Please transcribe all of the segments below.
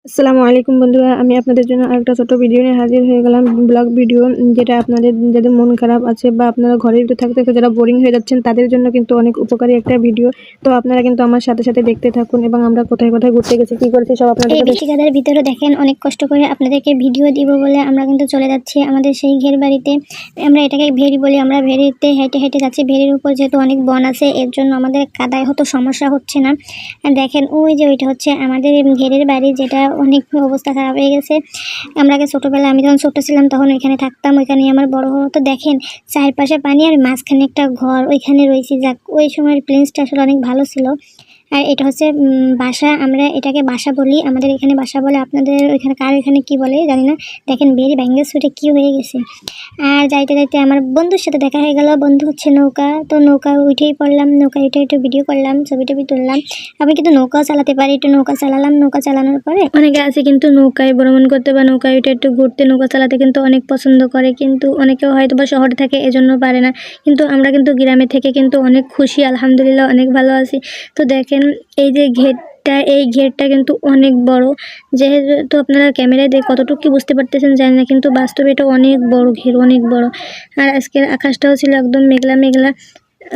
আসসালামু আলাইকুম বন্ধুরা, আমি আপনাদের জন্য আরেকটা ছোট ভিডিও নিয়ে হাজির হয়ে গেলাম। ব্লগ ভিডিও, যেটা আপনাদের যাদের মন খারাপ আছে বা আপনারা ঘরের ভিতরে থাকতে থাকতে যারা বোরিং হয়ে যাচ্ছেন তাদের জন্য কিন্তু অনেক উপকারী একটা ভিডিও। তো আপনারা কিন্তু আমার সাথে সাথে দেখতে থাকুন এবং আমরা কোথায় কোথায় ঘুরতে গেছি, কি করেছি সব আপনাদের এই বৃষ্টিকালের ভিতরে দেখেন অনেক কষ্ট করে আপনাদেরকে ভিডিও দিব বলে আমরা কিন্তু চলে যাচ্ছি আমাদের সেই ঘের বাড়িতে। আমরা এটাকে ভেরি বলি। আমরা ভেরিতে হেঁটে হেঁটে যাচ্ছি। ভেরির উপর যেহেতু অনেক বন আছে, এর জন্য আমাদের কাদায় হয়তো সমস্যা হচ্ছে না। আর দেখেন ওই যে ওইটা হচ্ছে আমাদের ঘেরের বাড়ি, যেটা অনেক অবস্থা খারাপ হয়ে গেছে। আমরা আগে ছোটোবেলায়, আমি যখন ছোটো ছিলাম তখন ওইখানে থাকতাম, ওইখানে আমার বড় হওয়া। তো দেখেন চারপাশে পানি আর মাঝখানে একটা ঘর, ওইখানে রয়েছি। যাক, ওই সময়ের প্লেসটা আসলে অনেক ভালো ছিল। আর এটা হচ্ছে বাসা, আমরা এটাকে বাসা বলি, আমাদের এখানে বাসা বলে। আপনাদের ওইখানে কার এখানে কি বলে জানি না। দেখেন বেরি ব্যাঙ্গেল সুটে কি হয়ে গেছে। আর যাইতে যাইতে আমার বন্ধুর সাথে দেখা হয়ে গেল। বন্ধু হচ্ছে নৌকা, তো নৌকা উঠেই পড়লাম। নৌকা উঠে একটু ভিডিও করলাম, ছবি টবি তুললাম। আমি কিন্তু নৌকাও চালাতে পারি, একটু নৌকা চালালাম। নৌকা চালানোর পরে অনেকে আছে কিন্তু নৌকায় ভ্রমণ করতে বা নৌকায় উঠে একটু ঘুরতে, নৌকা চালাতে কিন্তু অনেক পছন্দ করে, কিন্তু অনেকেও হয়তো বা শহরে থাকে এজন্য পারে না। কিন্তু আমরা কিন্তু গ্রামে থেকে কিন্তু অনেক খুশি, আলহামদুলিল্লাহ অনেক ভালো আছি। তো দেখেন এই যে এই ঘেরটা কিন্তু অনেক বড়। যেহেতু আপনারা ক্যামেরায় দেখে কতটুকু কি বুঝতে পারতেছেন জানি না, কিন্তু বাস্তবে এটা অনেক বড় ঘের, অনেক বড়। আর আজকের আকাশটাও ছিল একদম মেঘলা মেঘলা।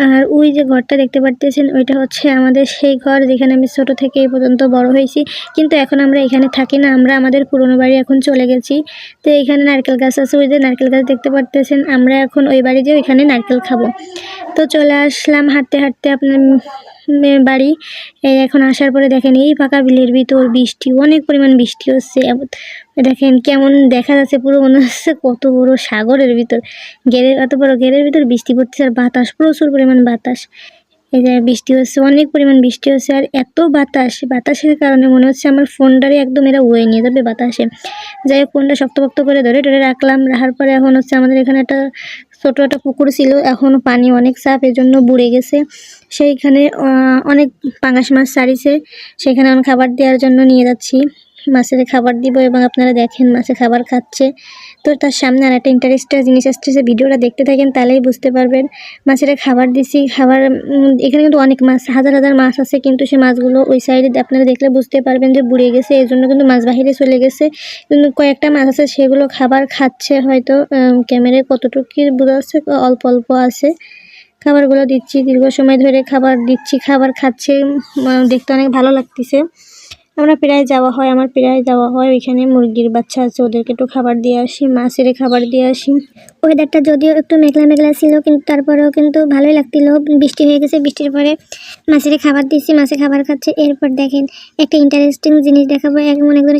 আর ওই যে ঘরটা দেখতে পারতেছেন, ওইটা হচ্ছে আমাদের সেই ঘর যেখানে আমি ছোট থেকে এই পর্যন্ত বড় হয়েছি। কিন্তু এখন আমরা এখানে থাকি না, আমরা আমাদের পুরনো বাড়ি এখন চলে গেছি। তো এখানে নারকেল গাছ আছে, ওই যে নারকেল গাছ দেখতে পারতেছেন। আমরা এখন ওই বাড়ি যে ওইখানে নারকেল খাবো। তো চলে আসলাম হাঁটতে হাঁটতে আপনার বাড়ি। এখন আসার পরে দেখেন এই ফাঁকা বিলের ভিতর বৃষ্টি, অনেক পরিমাণ বৃষ্টি হচ্ছে। দেখেন কেমন দেখা যাচ্ছে, পুরো মনে হচ্ছে কত বড় সাগরের ভিতর। এত বড় ঘেরের ভিতর বৃষ্টি পড়তেছে, আর বাতাস, প্রচুর পরিমাণ বাতাস। এই যে বৃষ্টি হচ্ছে, অনেক পরিমাণ বৃষ্টি হচ্ছে। আর এত বাতাসের কারণে মনে হচ্ছে আমার ফোনটারে একদম এরা উড়িয়ে নিয়ে যাবে বাতাসে। যাই হোক, ফোনটা শক্তপোক্ত করে ধরে রাখলাম। রাখার পরে এখন হচ্ছে আমাদের এখানে একটা ছোট একটা পুকুর ছিল, এখনও পানি অনেক চাপ, এর জন্য বুড়ে গেছে। সেইখানে অনেক পাঙাশ মাছ ছাড়িছে, সেখানে আমি খাবার দেওয়ার জন্য নিয়ে যাচ্ছি। মাছের খাবার দিব এবং আপনারা দেখেন মাছে খাবার খাচ্ছে। তো তার সামনে আর একটা ইন্টারেস্টিং জিনিস আসছে, ভিডিওটা দেখতে থাকেন তাহলেই বুঝতে পারবেন। মাছের খাবার দিছি, খাবার এখানে কিন্তু অনেক মাছ, হাজার হাজার মাছ আছে, কিন্তু সেই মাছগুলো ওই সাইডে আপনারা দেখলে বুঝতে পারবেন যে বুড়ে গেছে, এর জন্য কিন্তু মাছ বাহিরে চলে গেছে। কিন্তু কয়েকটা মাছ আছে সেগুলো খাবার খাচ্ছে, হয়তো ক্যামেরায় কতটুকু কি বোঝা যাচ্ছে, অল্প অল্প আছে। খাবারগুলো দিচ্ছি, দীর্ঘ সময় ধরে খাবার দিচ্ছি, খাবার খাচ্ছে, দেখতে অনেক ভালো লাগতেছে। আমার প্রায় যাওয়া হয় ওইখানে মুরগির বাচ্চা আছে, ওদেরকে একটু খাবার দিয়ে আসি, মাছের খাবার দিয়ে আসি। ওয়েদারটা যদিও একটু মেঘলা মেঘলা ছিল, কিন্তু তারপরেও কিন্তু ভালোই লাগছিল। বৃষ্টি হয়ে গেছে, বৃষ্টির পরে মাছের খাবার দিচ্ছি, মাছে খাবার খাচ্ছে। এরপর দেখেন একটা ইন্টারেস্টিং জিনিস দেখাবো। এমন একজন